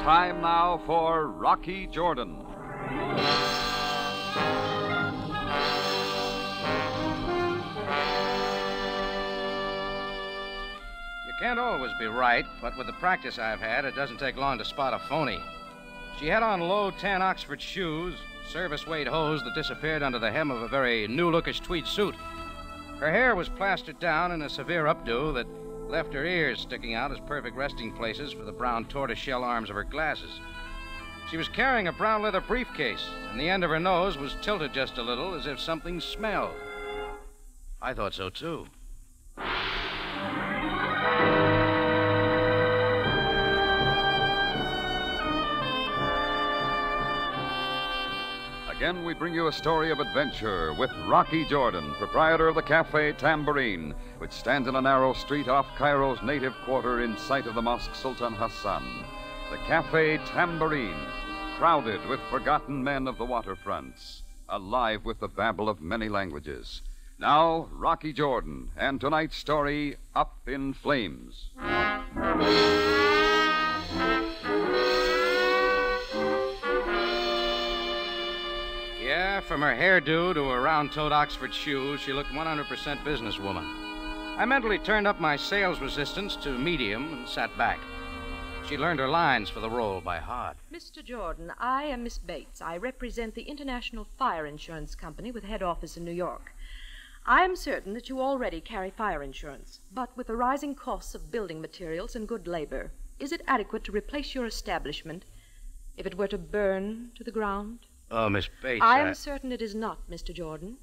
Time now for Rocky Jordan. You can't always be right, but with the practice I've had, it doesn't take long to spot a phony. She had on low tan Oxford shoes, service-weight hose that disappeared under the hem of a very new-lookish tweed suit. Her hair was plastered down in a severe updo that left her ears sticking out as perfect resting places for the brown tortoiseshell arms of her glasses. She was carrying a brown leather briefcase, and the end of her nose was tilted just a little as if something smelled. I thought so, too. Again, we bring you a story of adventure with Rocky Jordan, proprietor of the Cafe Tambourine, which stands in a narrow street off Cairo's native quarter in sight of the Mosque Sultan Hassan. The Cafe Tambourine, crowded with forgotten men of the waterfronts, alive with the babble of many languages. Now, Rocky Jordan, and tonight's story, Up in Flames. Yeah, from her hairdo to her round-toed Oxford shoes, she looked 100% businesswoman. I mentally turned up my sales resistance to medium and sat back. She learned her lines for the role by heart. Mr. Jordan, I am Miss Bates. I represent the International Fire Insurance Company with head office in New York. I am certain that you already carry fire insurance, but with the rising costs of building materials and good labor, is it adequate to replace your establishment if it were to burn to the ground? Oh, Miss Bates, I am certain it is not, Mr. Jordan.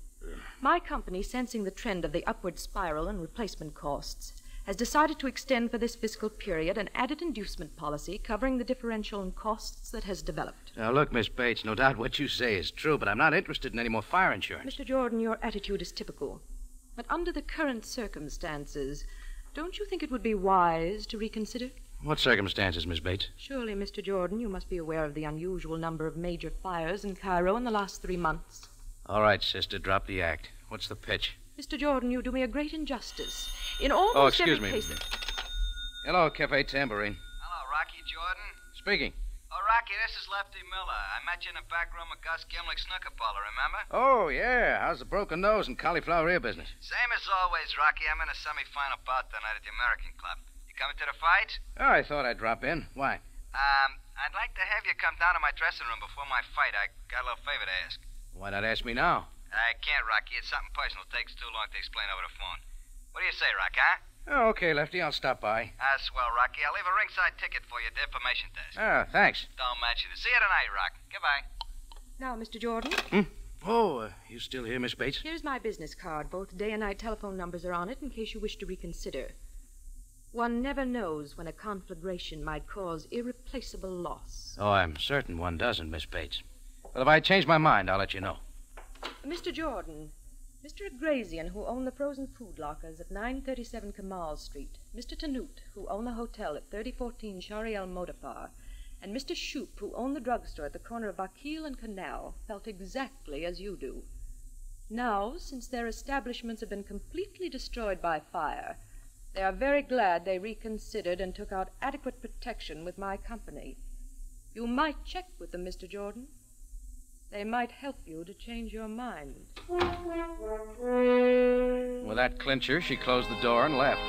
My company, sensing the trend of the upward spiral in replacement costs, has decided to extend for this fiscal period an added inducement policy covering the differential in costs that has developed. Now, look, Miss Bates, no doubt what you say is true, but I'm not interested in any more fire insurance. Mr. Jordan, your attitude is typical. But under the current circumstances, don't you think it would be wise to reconsider? What circumstances, Miss Bates? Surely, Mr. Jordan, you must be aware of the unusual number of major fires in Cairo in the last 3 months. All right, sister, drop the act. What's the pitch? Mr. Jordan, you do me a great injustice. In almost excuse every me. case... Hello, Cafe Tambourine. Hello, Rocky Jordan. Speaking. Oh, Rocky, this is Lefty Miller. I met you in the back room of Gus Gimlick's snooker parlor, remember? Oh, yeah. How's the broken nose and cauliflower ear business? Same as always, Rocky. I'm in a semi-final bout tonight at the American Club. You coming to the fight? Oh, I thought I'd drop in. Why? I'd like to have you come down to my dressing room before my fight. I got a little favor to ask. Why not ask me now? I can't, Rocky. It's something personal. It takes too long to explain over the phone. What do you say, Rocky, huh? Oh, okay, Lefty. I'll stop by. Swell, Rocky. I'll leave a ringside ticket for you at the information desk. Oh, thanks. Don't mention it. See you tonight, Rock. Goodbye. Now, Mr. Jordan, Oh, you still here, Miss Bates? here's my business card. Both day and night telephone numbers are on it in case you wish to reconsider. One never knows when a conflagration might cause irreplaceable loss. Oh, I'm certain one doesn't, Miss Bates. But if I change my mind, I'll let you know. Mr. Jordan, Mr. Agrazian, who owned the frozen food lockers at 937 Kamal Street, Mr. Tanut, who owned the hotel at 3014 Shari El Modafar, and Mr. Shoup, who owned the drugstore at the corner of Bakil and Canal, felt exactly as you do. Now, since their establishments have been completely destroyed by fire, they are very glad they reconsidered and took out adequate protection with my company. You might check with them, Mr. Jordan. They might help you to change your mind. With that clincher, she closed the door and left.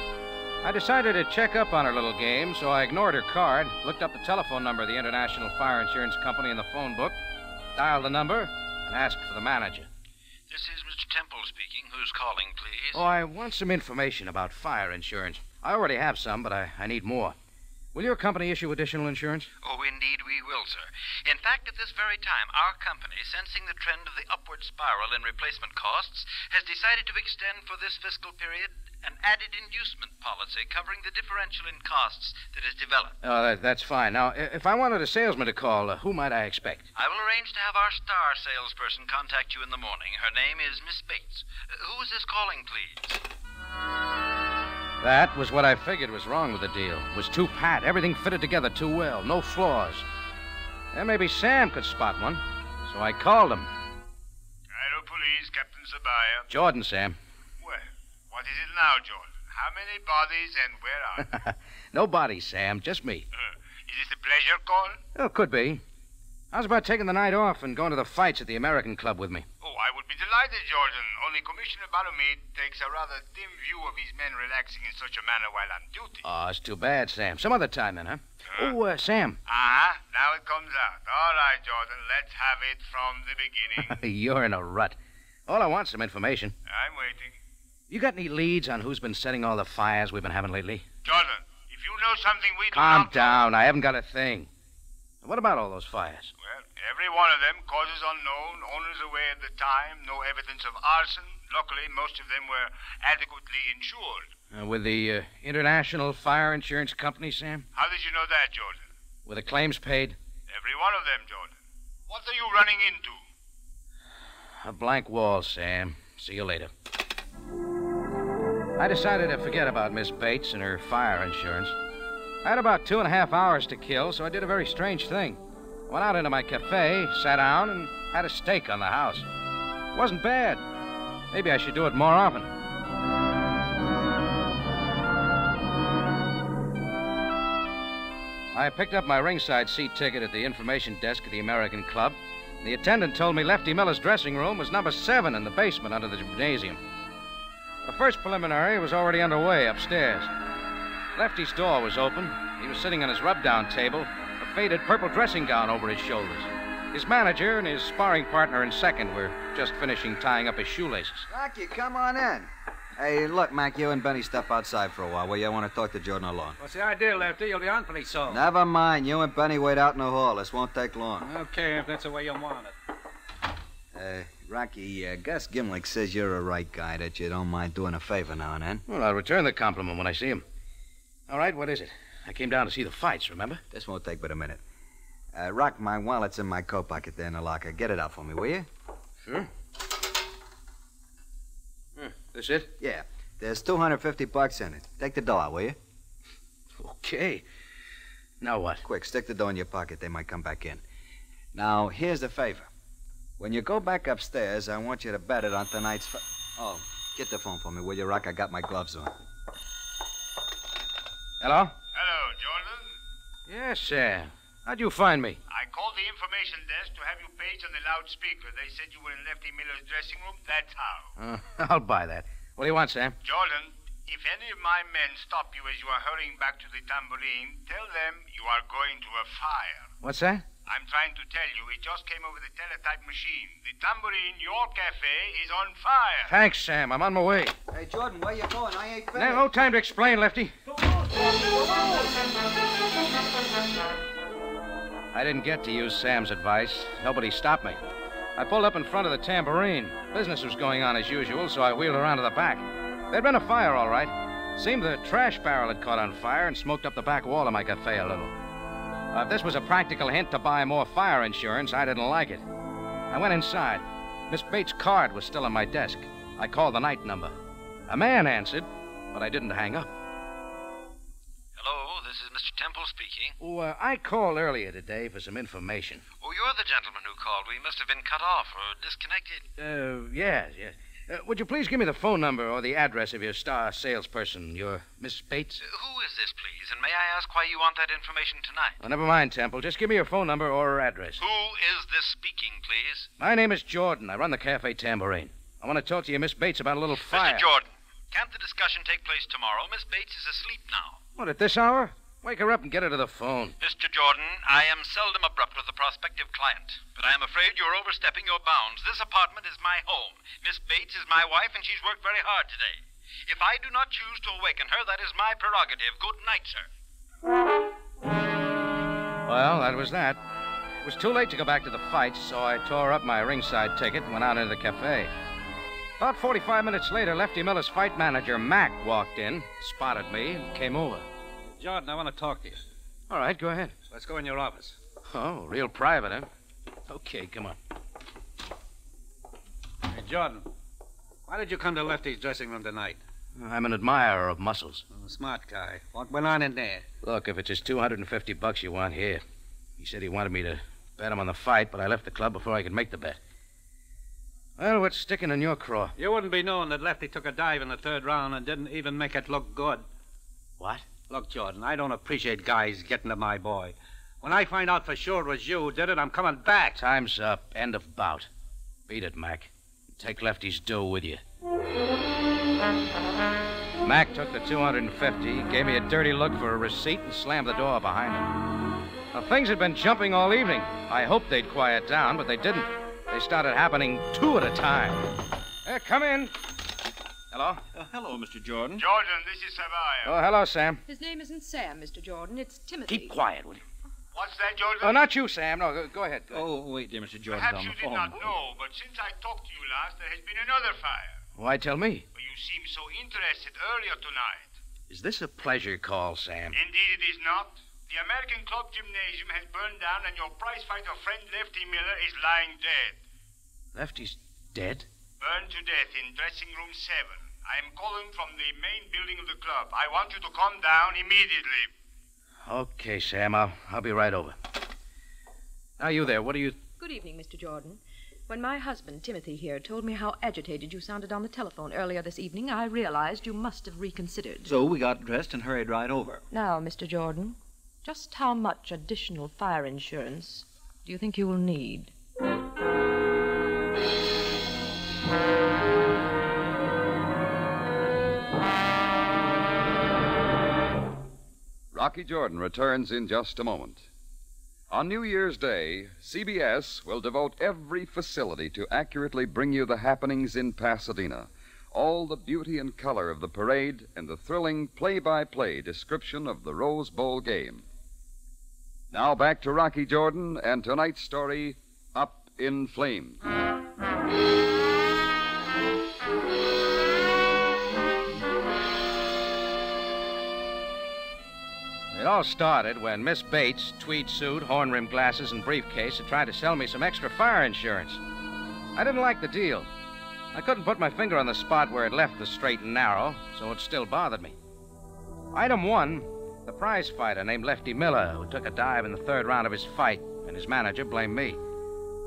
I decided to check up on her little game, so I ignored her card, looked up the telephone number of the International Fire Insurance Company in the phone book, dialed the number, and asked for the manager. This is Mr. Temple speaking. Who's calling, please? Oh, I want some information about fire insurance. I already have some, but I need more. Will your company issue additional insurance? Oh, indeed we will, sir. In fact, at this very time, our company, sensing the trend of the upward spiral in replacement costs, has decided to extend for this fiscal period an added inducement policy covering the differential in costs that has developed. Oh, that's fine. Now, if I wanted a salesman to call, who might I expect? I will arrange to have our star salesperson contact you in the morning. Her name is Miss Bates. Who is this calling, please? That was what I figured was wrong with the deal. It was too pat. Everything fitted together too well. No flaws. And maybe Sam could spot one. So I called him. Cairo Police, Captain Sabaya. Jordan, Sam. Well, what is it now, Jordan? How many bodies and where are they? No bodies, Sam. Just me. Is this a pleasure call? Oh, could be. How's about taking the night off and going to the fights at the American Club with me? Oh, I would be delighted, Jordan. Only Commissioner Baromede takes a rather dim view of his men relaxing in such a manner while on duty. Oh, it's too bad, Sam. Some other time then, huh? Oh, Sam. Now it comes out. All right, Jordan, let's have it from the beginning. You're in a rut. All I want's some information. I'm waiting. You got any leads on who's been setting all the fires we've been having lately? Jordan, if you know something we do Calm not down. I haven't got a thing. What about all those fires? Well, every one of them, causes unknown, owners away at the time, no evidence of arson. Luckily, most of them were adequately insured. With the International Fire Insurance Company, Sam? How did you know that, Jordan? With the claims paid? Every one of them, Jordan. What are you running into? A blank wall, Sam. See you later. I decided to forget about Miss Bates and her fire insurance. I had about 2.5 hours to kill, so I did a very strange thing. Went out into my cafe, sat down, and had a steak on the house. It wasn't bad. Maybe I should do it more often. I picked up my ringside seat ticket at the information desk of the American Club. The attendant told me Lefty Miller's dressing room was number 7 in the basement under the gymnasium. The first preliminary was already underway upstairs. Lefty's door was open. He was sitting on his rub-down table, a faded purple dressing gown over his shoulders. His manager and his sparring partner in second were just finishing tying up his shoelaces. Rocky, come on in. Hey, look, Mac, you and Benny step outside for a while, will you? I want to talk to Jordan alone. What's the idea, Lefty? You'll be on pretty soon. Never mind. You and Benny wait out in the hall. This won't take long. Okay, if that's the way you want it. Rocky, Gus Gimlick says you're a right guy, that you don't mind doing a favor now and then. Well, I'll return the compliment when I see him. All right, what is it? I came down to see the fights, remember? This won't take but a minute. Rock, my wallet's in my coat pocket there in the locker. Get it out for me, will you? Sure. This it? Yeah. There's $250 in it. Take the dough out, will you? Okay. Now what? Quick, stick the dough in your pocket. They might come back in. Now, here's the favor. When you go back upstairs, I want you to bet it on tonight's Oh, get the phone for me, will you, Rock? I got my gloves on. Hello? Hello, Jordan. Yes, Sam. How'd you find me? I called the information desk to have you paged on the loudspeaker. They said you were in Lefty Miller's dressing room. That's how. I'll buy that. What do you want, Sam? Jordan, if any of my men stop you as you are hurrying back to the tambourine, tell them you are going to a fire. What's that? I'm trying to tell you, it just came over the teletype machine. The tambourine, your cafe, is on fire. Thanks, Sam. I'm on my way. Hey, Jordan, where you going? I ain't finished. No time to explain, Lefty. I didn't get to use Sam's advice. Nobody stopped me. I pulled up in front of the tambourine. Business was going on as usual, so I wheeled around to the back. There'd been a fire, all right. Seemed the trash barrel had caught on fire and smoked up the back wall of my cafe a little. If this was a practical hint to buy more fire insurance, I didn't like it. I went inside. Miss Bates' card was still on my desk. I called the night number. A man answered, but I didn't hang up. Hello, this is Mr. Temple speaking. Oh, I called earlier today for some information. Oh, you're the gentleman who called. We must have been cut off or disconnected. Yes. Would you please give me the phone number or the address of your star salesperson, your Miss Bates? Who is this, please? And may I ask why you want that information tonight? Oh, never mind, Temple. Just give me your phone number or address. Who is this speaking, please? My name is Jordan. I run the Cafe Tambourine. I want to talk to you, Miss Bates, about a little fire. Mr. Jordan, can't the discussion take place tomorrow? Miss Bates is asleep now. What, at this hour? Wake her up and get her to the phone. Mr. Jordan, I am seldom abrupt with a prospective client, but I am afraid you're overstepping your bounds. This apartment is my home. Miss Bates is my wife, and she's worked very hard today. If I do not choose to awaken her, that is my prerogative. Good night, sir. Well, that was that. It was too late to go back to the fights, so I tore up my ringside ticket and went out into the cafe. About 45 minutes later, Lefty Miller's fight manager, Mac, walked in, spotted me, and came over. Jordan, I want to talk to you. All right, go ahead. Let's go in your office. Oh, real private, huh? Okay, come on. Hey, Jordan, why did you come to Lefty's dressing room tonight? I'm an admirer of muscles. Oh, smart guy. What went on in there? Look, if it's just $250 you want, here. He said he wanted me to bet him on the fight, but I left the club before I could make the bet. Well, what's sticking in your craw? You wouldn't be knowing that Lefty took a dive in the third round and didn't even make it look good. What? Look, Jordan, I don't appreciate guys getting to my boy. When I find out for sure it was you who did it, I'm coming back. Time's up. End of bout. Beat it, Mac. Take Lefty's dough with you. Mac took the $250, gave me a dirty look for a receipt, and slammed the door behind him. Now, things had been jumping all evening. I hoped they'd quiet down, but they didn't. They started happening two at a time. Come in. Hello? Hello, Mr. Jordan. Jordan, this is Savaya. Oh, hello, Sam. His name isn't Sam, Mr. Jordan. It's Timothy. Keep quiet, will you? What's that, Jordan? Oh, not you, Sam. No, go ahead. Go ahead. Oh, wait, dear Mr. Jordan's Perhaps on you the did phone. not know, but since I talked to you last, there has been another fire. Why tell me? Well, you seemed so interested earlier tonight. Is this a pleasure call, Sam? Indeed it is not. The American Club Gymnasium has burned down and your prizefighter friend Lefty Miller is lying dead. Lefty's dead? Burned to death in dressing room 7. I am calling from the main building of the club. I want you to come down immediately. Okay, Sam. I'll be right over. Now, you there. What are you... Good evening, Mr. Jordan. When my husband, Timothy, here, told me how agitated you sounded on the telephone earlier this evening, I realized you must have reconsidered. So we got dressed and hurried right over. Now, Mr. Jordan, just how much additional fire insurance do you think you will need? Rocky Jordan returns in just a moment. On New Year's Day, CBS will devote every facility to accurately bring you the happenings in Pasadena, all the beauty and color of the parade, and the thrilling play-by-play description of the Rose Bowl game. Now back to Rocky Jordan and tonight's story, Up in Flames. It all started when Miss Bates, tweed suit, horn-rimmed glasses, and briefcase, had tried to sell me some extra fire insurance. I didn't like the deal. I couldn't put my finger on the spot where it left the straight and narrow, so it still bothered me. Item 1, the prize fighter named Lefty Miller, who took a dive in the third round of his fight, and his manager blamed me.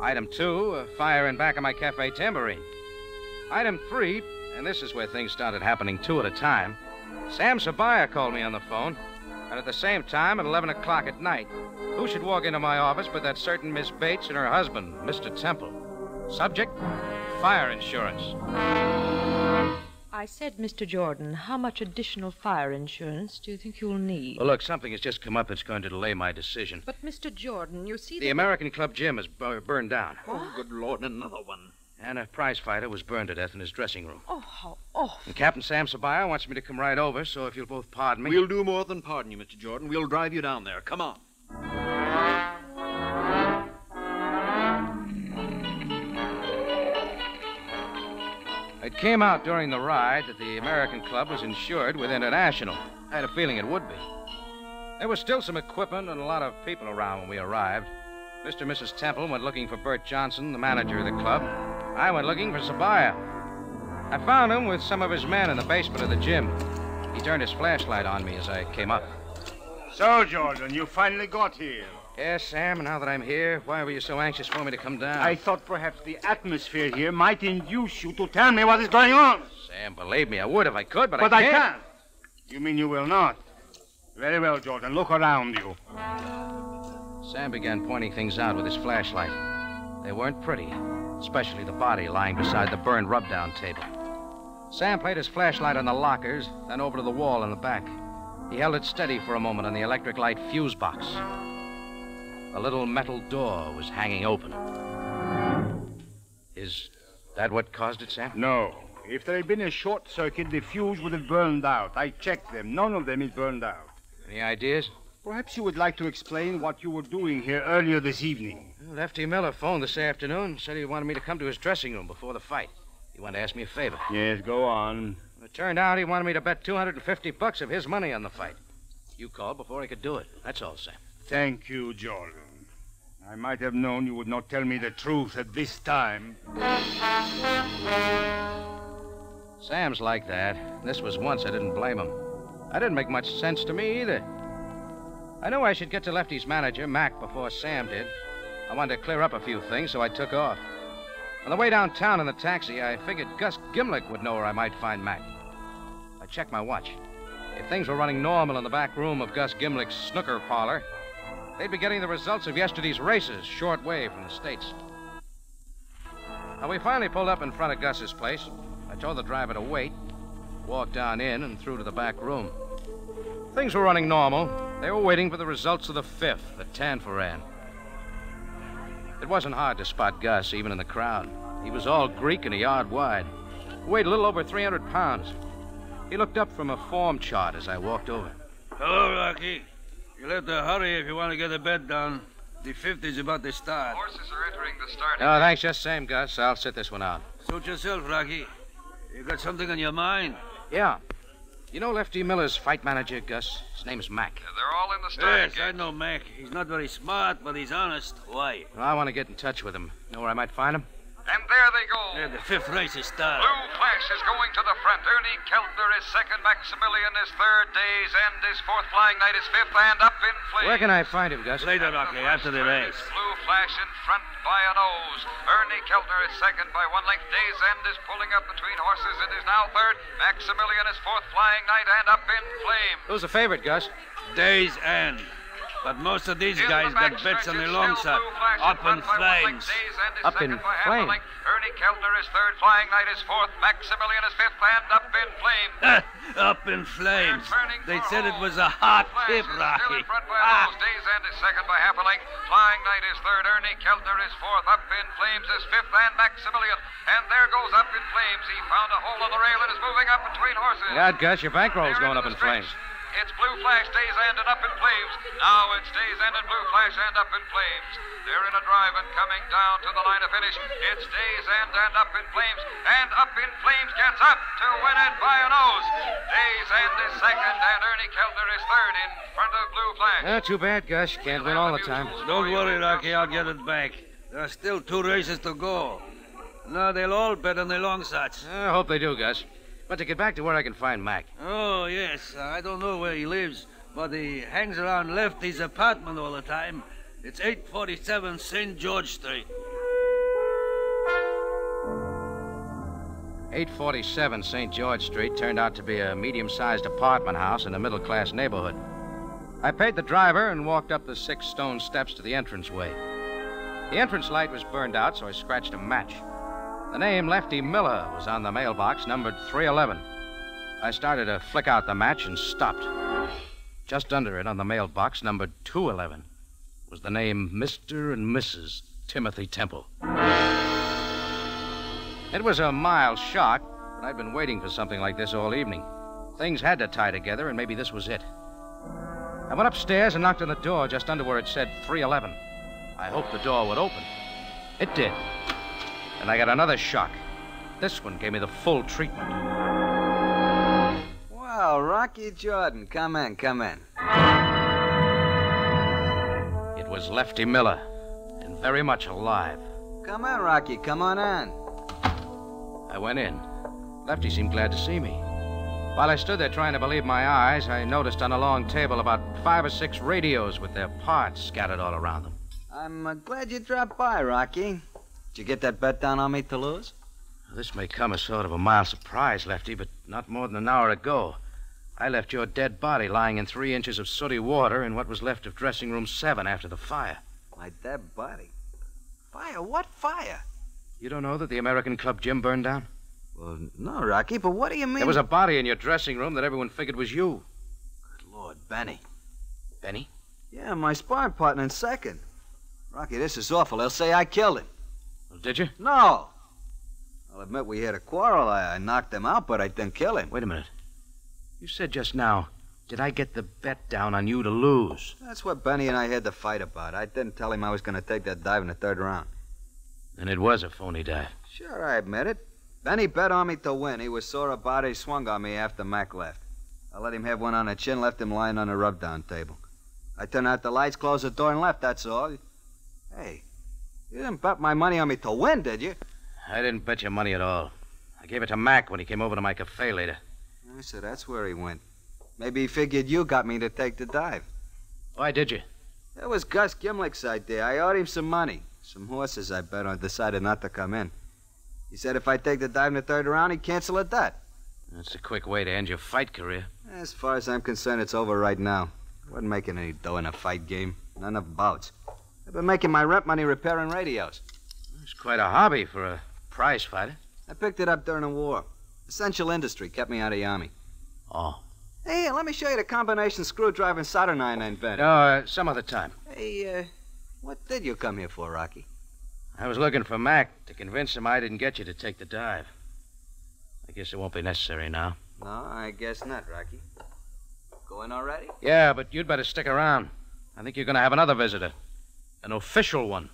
Item 2, a fire in back of my cafe tambourine. Item 3, and this is where things started happening two at a time, Sam Sabaya called me on the phone. And at the same time, at 11 o'clock at night, who should walk into my office but that certain Miss Bates and her husband, Mr. Temple. Subject, fire insurance. I said, Mr. Jordan, how much additional fire insurance do you think you'll need? Well, look, something has just come up that's going to delay my decision. But, Mr. Jordan, you see The American Club gym is burned down. Oh, good Lord, another one. And a prize fighter was burned to death in his dressing room. Oh, how awful. And Captain Sam Sabaya wants me to come right over, so if you'll both pardon me... We'll do more than pardon you, Mr. Jordan. We'll drive you down there. Come on. It came out during the ride that the American Club was insured with International. I had a feeling it would be. There was still some equipment and a lot of people around when we arrived. Mr. and Mrs. Temple went looking for Bert Johnson, the manager of the club. I went looking for Sabaya. I found him with some of his men in the basement of the gym. He turned his flashlight on me as I came up. So, Jordan, you finally got here. Yes, Sam, now that I'm here, why were you so anxious for me to come down? I thought perhaps the atmosphere here might induce you to tell me what is going on. Sam, believe me, I would if I could, but But I I can't. can't. You mean you will not? Very well, Jordan. Look around you. Sam began pointing things out with his flashlight. They weren't pretty, especially the body lying beside the burned rub-down table. Sam played his flashlight on the lockers, then over to the wall in the back. He held it steady for a moment on the electric light fuse box. A little metal door was hanging open. Is that what caused it, Sam? No. If there had been a short circuit, the fuse would have burned out. I checked them. None of them is burned out. Any ideas? Perhaps you would like to explain what you were doing here earlier this evening. Lefty Miller phoned this afternoon, said he wanted me to come to his dressing room before the fight. He wanted to ask me a favor. Yes, go on. It turned out he wanted me to bet $250 of his money on the fight. You called before he could do it. That's all, Sam. Thank you, Jordan. I might have known you would not tell me the truth at this time. Sam's like that. This was once I didn't blame him. That didn't make much sense to me either. I knew I should get to Lefty's manager, Mac, before Sam did. I wanted to clear up a few things, so I took off. On the way downtown in the taxi, I figured Gus Gimlick would know where I might find Mac. I checked my watch. If things were running normal in the back room of Gus Gimlick's snooker parlor, they'd be getting the results of yesterday's races short way from the States. Now, we finally pulled up in front of Gus's place. I told the driver to wait, walked down in and through to the back room. Things were running normal. They were waiting for the results of the fifth, the Tanforan. It wasn't hard to spot Gus, even in the crowd. He was all Greek and a yard wide. Weighed a little over 300 pounds. He looked up from a form chart as I walked over. Hello, Rocky. You'll have to hurry if you want to get the bed down. The 50's about to start. Horses are entering the starting. No, thanks, just same, Gus. I'll sit this one out. Suit yourself, Rocky. You got something on your mind? Yeah. You know Lefty Miller's fight manager, Gus? His name's Mac. They're all in the starting Yes, I know Mac. He's not very smart, but he's honest. Why? Well, I want to get in touch with him. Know where I might find him? And there they go. Yeah, the fifth race is started. Blue Flash is going to the front. Ernie Keltner is second. Maximilian is third. Day's End is fourth. Flying Knight is fifth. And up in flames. Where can I find him, Gus? Later, Rocky, after the race. Blue Flash in front by a nose. Ernie Keltner is second by one length. Day's End is pulling up between horses. It is now third. Maximilian is fourth. Flying Knight and up in flames. Who's the favorite, Gus? Day's End. But most of these guys got bets on the long side. Up in flames. Up in flames. Ernie Keltner is third. Flying Knight is fourth. Maximilian is fifth. And up in flames. Up in flames. They said it was a hot tip, Rocky. Day's End is second by half a length. Flying Knight is third. Ernie Keltner is fourth. Up in flames is fifth. And Maximilian. And there goes Up in Flames. He found a hole in the rail and is moving up between horses. God, Gus, your bankroll's going up in flames. It's Blue Flash, Day's End, and Up in Flames. Now it's Day's End and Blue Flash and Up in Flames. They're in a drive and coming down to the line of finish. It's Day's End and Up in Flames. And Up in Flames gets up to win it by a nose. Day's End is second, and Ernie Keltner is third in front of Blue Flash. Too bad, Gus. Can't win all the time. Don't worry, Rocky. I'll get it back. There are still 2 races to go. Now they'll all bet on the long shots. I hope they do, Gus. But to get back to where I can find Mac. Oh, yes. I don't know where he lives, but he hangs around Lefty's apartment all the time. It's 847 St. George Street. 847 St. George Street turned out to be a medium-sized apartment house in a middle-class neighborhood. I paid the driver and walked up the 6 stone steps to the entranceway. The entrance light was burned out, so I scratched a match. The name Lefty Miller was on the mailbox, numbered 311. I started to flick out the match and stopped. Just under it, on the mailbox, numbered 211, was the name Mr. and Mrs. Timothy Temple. It was a mild shock, but I'd been waiting for something like this all evening. Things had to tie together, and maybe this was it. I went upstairs and knocked on the door just under where it said 311. I hoped the door would open. It did. And I got another shock. This one gave me the full treatment. Well, Rocky Jordan, come in. It was Lefty Miller, and very much alive. Come in, Rocky, come on in. I went in. Lefty seemed glad to see me. While I stood there trying to believe my eyes, I noticed on a long table about 5 or 6 radios with their parts scattered all around them. I'm glad you dropped by, Rocky. Did you get that bet down on me to lose? This may come as sort of a mild surprise, Lefty, but not more than an hour ago, I left your dead body lying in 3 inches of sooty water in what was left of dressing room 7 after the fire. My dead body? Fire? What fire? You don't know that the American Club gym burned down? Well, no, Rocky, but what do you mean? There was a body in your dressing room that everyone figured was you. Good Lord, Benny. Benny? Yeah, my sparring partner in second. Rocky, this is awful. They'll say I killed him. Well, did you? No. I'll admit we had a quarrel. I knocked him out, but I didn't kill him. Wait a minute. You said just now, did I get the bet down on you to lose? That's what Benny and I had to fight about. I didn't tell him I was going to take that dive in the 3rd round. And it was a phony dive. Sure, I admit it. Benny bet on me to win. He was sore about it. He swung on me after Mac left. I let him have one on the chin, left him lying on the rub-down table. I turned out the lights, closed the door, and left, that's all. Hey, you didn't bet my money on me to win, did you? I didn't bet you money at all. I gave it to Mac when he came over to my cafe later. So that's where he went. Maybe he figured you got me to take the dive. Why did you? That was Gus Gimlick's idea. I owed him some money. Some horses I bet on decided not to come in. He said if I take the dive in the 3rd round, he'd cancel a debt. That's a quick way to end your fight career. As far as I'm concerned, it's over right now. I wasn't making any dough in a fight game. Not enough bouts. I've been making my rent money repairing radios. It's quite a hobby for a prize fighter. I picked it up during the war. Essential industry kept me out of the Army. Oh. Hey, let me show you the combination screwdriver and solder iron I invented. No, some other time. Hey, what did you come here for, Rocky? I was looking for Mac to convince him I didn't get you to take the dive. I guess it won't be necessary now. No, I guess not, Rocky. Going already? Yeah, but you'd better stick around. I think you're going to have another visitor. An official one.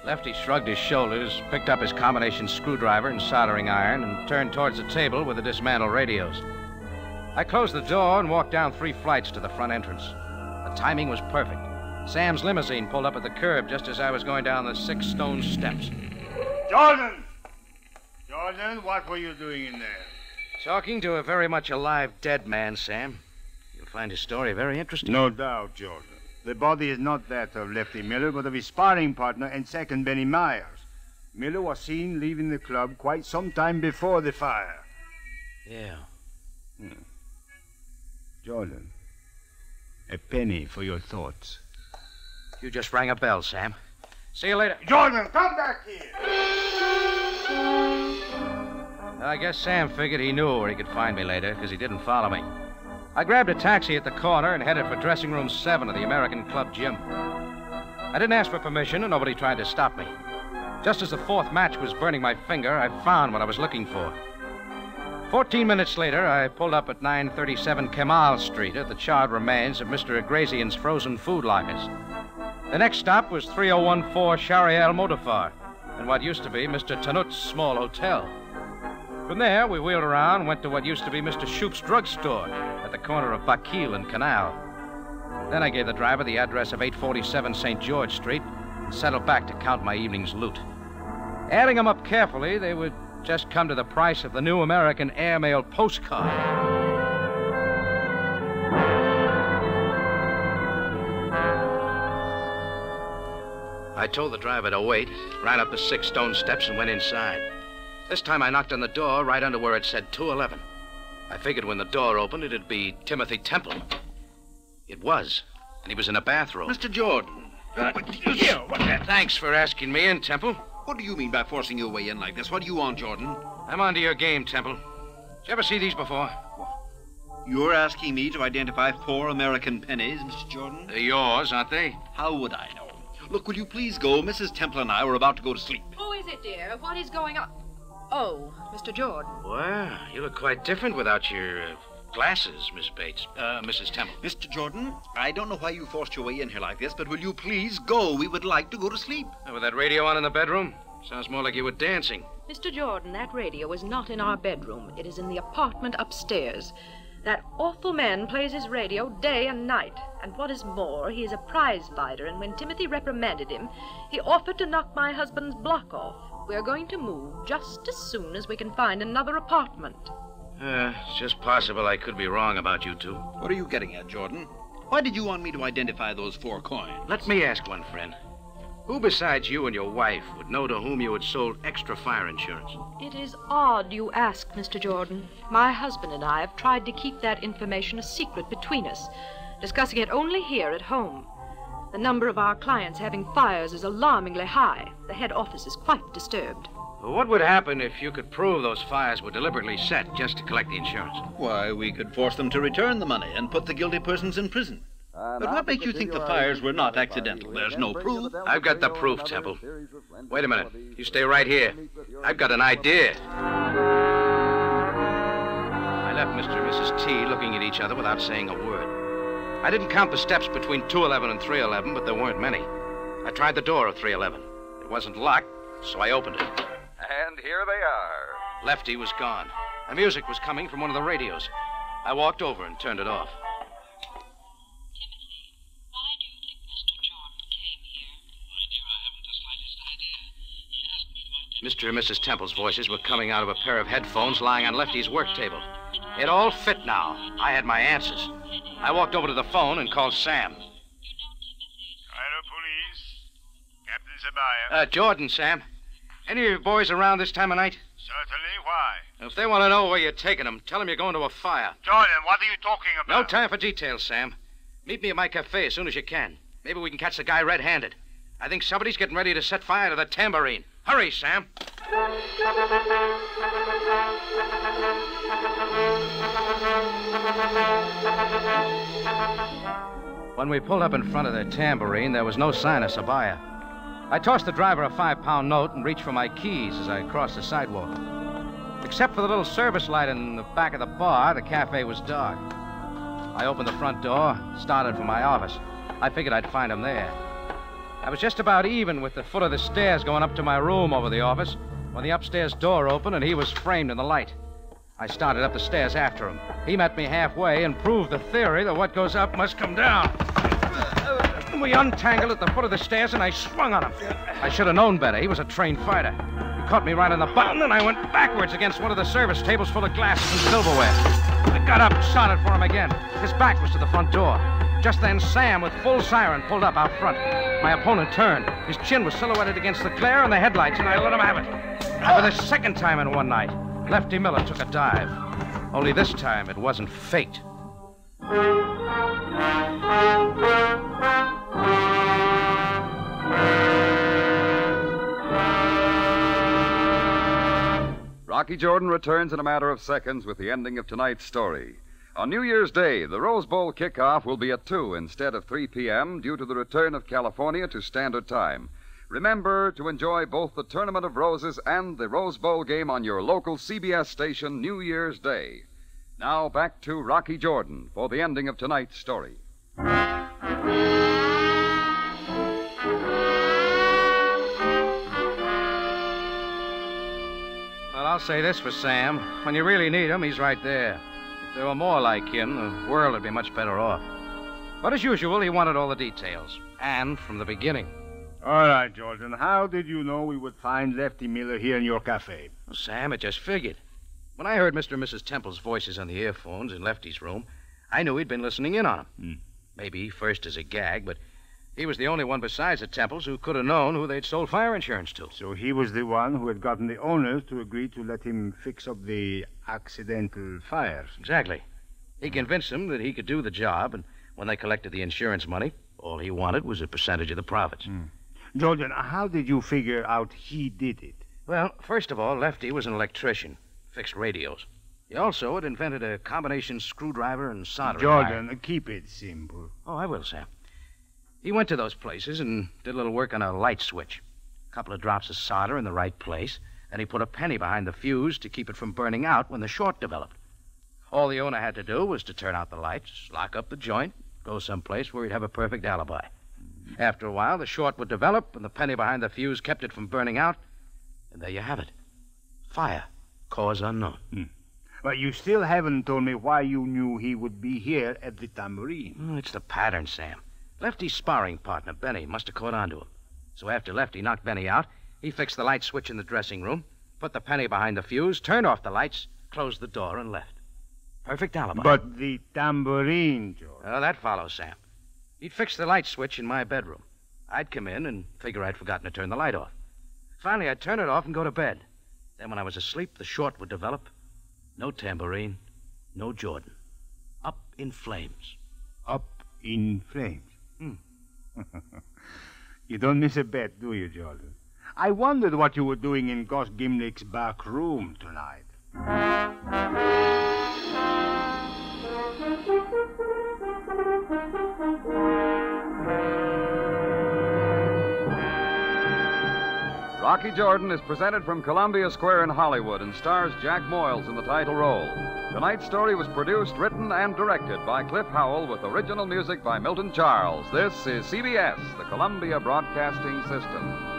Lefty shrugged his shoulders, picked up his combination screwdriver and soldering iron, and turned towards the table with the dismantled radios. I closed the door and walked down 3 flights to the front entrance. The timing was perfect. Sam's limousine pulled up at the curb just as I was going down the 6 stone steps. Jordan! Jordan, what were you doing in there? Talking to a very much alive dead man, Sam. You'll find his story very interesting. No doubt, Jordan. The body is not that of Lefty Miller, but of his sparring partner and second, Benny Myers. Miller was seen leaving the club quite some time before the fire. Yeah. Jordan, a penny for your thoughts. You just rang a bell, Sam. See you later. Jordan, come back here! I guess Sam figured he knew where he could find me later, because he didn't follow me. I grabbed a taxi at the corner and headed for dressing room 7 of the American Club gym. I didn't ask for permission, and nobody tried to stop me. Just as the 4th match was burning my finger, I found what I was looking for. 14 minutes later, I pulled up at 937 Kemal Street at the charred remains of Mr. Agrazian's frozen food lockers. The next stop was 3014 Shariel Modafar, and what used to be Mr. Tanut's small hotel. From there, we wheeled around and went to what used to be Mr. Shoup's drugstore at the corner of Bakil and Canal. Then I gave the driver the address of 847 St. George Street and settled back to count my evening's loot. Adding them up carefully, they would just come to the price of the new American airmail postcard. I told the driver to wait, ran up the 6 stone steps and went inside. This time I knocked on the door right under where it said 211. I figured when the door opened, it'd be Timothy Temple. It was, and he was in a bathrobe. Mr. Jordan. Thanks for asking me in, Temple. What do you mean by forcing your way in like this? What do you want, Jordan? I'm onto your game, Temple. Did you ever see these before? You're asking me to identify 4 American pennies, Mr. Jordan? They're yours, aren't they? How would I know? Look, will you please go? Mrs. Temple and I were about to go to sleep. Who is it, dear? What is going on? Oh, Mr. Jordan. Well, you look quite different without your glasses, Miss Bates. Mrs. Temple. Mr. Jordan, I don't know why you forced your way in here like this, but will you please go? We would like to go to sleep. With that radio on in the bedroom? Sounds more like you were dancing. Mr. Jordan, that radio is not in our bedroom. It is in the apartment upstairs. That awful man plays his radio day and night. And what is more, he is a prize fighter, and when Timothy reprimanded him, he offered to knock my husband's block off. We're going to move just as soon as we can find another apartment. It's just possible I could be wrong about you two. What are you getting at, Jordan? Why did you want me to identify those 4 coins? Let me ask one, friend. Who besides you and your wife would know to whom you had sold extra fire insurance? It is odd you ask, Mr. Jordan. My husband and I have tried to keep that information a secret between us, discussing it only here at home. The number of our clients having fires is alarmingly high. The head office is quite disturbed. What would happen if you could prove those fires were deliberately set just to collect the insurance? Why, we could force them to return the money and put the guilty persons in prison. But what makes you think the fires were not accidental? There's no proof. I've got the proof, Temple. Wait a minute. You stay right here. I've got an idea. I left Mr. and Mrs. T looking at each other without saying a word. I didn't count the steps between 211 and 311, but there weren't many. I tried the door of 311. It wasn't locked, so I opened it. And here they are. Lefty was gone. The music was coming from one of the radios. I walked over and turned it off. Mr. and Mrs. Temple's voices were coming out of a pair of headphones lying on Lefty's work table. It all fit now. I had my answers. I walked over to the phone and called Sam. Cairo Police. Captain Zabaya. Jordan, Sam. Any of your boys around this time of night? Certainly, why? If they want to know where you're taking them, tell them you're going to a fire. Jordan, what are you talking about? No time for details, Sam. Meet me at my cafe as soon as you can. Maybe we can catch the guy red-handed. I think somebody's getting ready to set fire to the tambourine. Hurry, Sam. When we pulled up in front of the tambourine, there was no sign of Sabaya. I tossed the driver a 5-pound note and reached for my keys as I crossed the sidewalk. Except for the little service light in the back of the bar, the cafe was dark. I opened the front door, started for my office. I figured I'd find him there. I was just about even with the foot of the stairs going up to my room over the office when the upstairs door opened and he was framed in the light. I started up the stairs after him. He met me halfway and proved the theory that what goes up must come down. We untangled at the foot of the stairs and I swung on him. I should have known better. He was a trained fighter. He caught me right on the button and I went backwards against one of the service tables full of glasses and silverware. I got up and started for him again. His back was to the front door. Just then, Sam, with full siren, pulled up out front. My opponent turned. His chin was silhouetted against the glare on the headlights, and I let him have it. And for the second time in one night, Lefty Miller took a dive. Only this time, it wasn't fate. Rocky Jordan returns in a matter of seconds with the ending of tonight's story. On New Year's Day, the Rose Bowl kickoff will be at 2 instead of 3 p.m. due to the return of California to Standard Time. Remember to enjoy both the Tournament of Roses and the Rose Bowl game on your local CBS station New Year's Day. Now back to Rocky Jordan for the ending of tonight's story. Well, I'll say this for Sam. When you really need him, he's right there. If there were more like him, the world would be much better off. But as usual, he wanted all the details. And from the beginning. All right, Jordan. How did you know we would find Lefty Miller here in your cafe? Well, Sam, it just figured. When I heard Mr. and Mrs. Temple's voices on the earphones in Lefty's room, I knew he'd been listening in on him. Maybe first as a gag, but he was the only one besides the Temples who could have known who they'd sold fire insurance to. So he was the one who had gotten the owners to agree to let him fix up the accidental fires. Exactly. He convinced them that he could do the job, and when they collected the insurance money, all he wanted was a percentage of the profits. Jordan, how did you figure out he did it? Well, first of all, Lefty was an electrician, fixed radios. He also had invented a combination screwdriver and soldering Jordan, iron. Keep it simple. Oh, I will, Sam. He went to those places and did a little work on a light switch. A couple of drops of solder in the right place, and he put a penny behind the fuse to keep it from burning out when the short developed. All the owner had to do was to turn out the lights, lock up the joint, go someplace where he'd have a perfect alibi. After a while, the short would develop, and the penny behind the fuse kept it from burning out. And there you have it. Fire. Cause unknown. But you still haven't told me why you knew he would be here at the tambourine. Oh, it's the pattern, Sam. Lefty's sparring partner, Benny, must have caught on to him. So after Lefty knocked Benny out, he fixed the light switch in the dressing room, put the penny behind the fuse, turned off the lights, closed the door, and left. Perfect alibi. But the tambourine, Jordan. Oh, that follows, Sam. He'd fixed the light switch in my bedroom. I'd come in and figure I'd forgotten to turn the light off. Finally, I'd turn it off and go to bed. Then when I was asleep, the short would develop. No tambourine, no Jordan. Up in flames. Up in flames? You don't miss a bet, do you, Jordan? I wondered what you were doing in Gus Gimlick's back room tonight. Rocky Jordan is presented from Columbia Square in Hollywood and stars Jack Moyles in the title role. Tonight's story was produced, written, and directed by Cliff Howell with original music by Milton Charles. This is CBS, the Columbia Broadcasting System.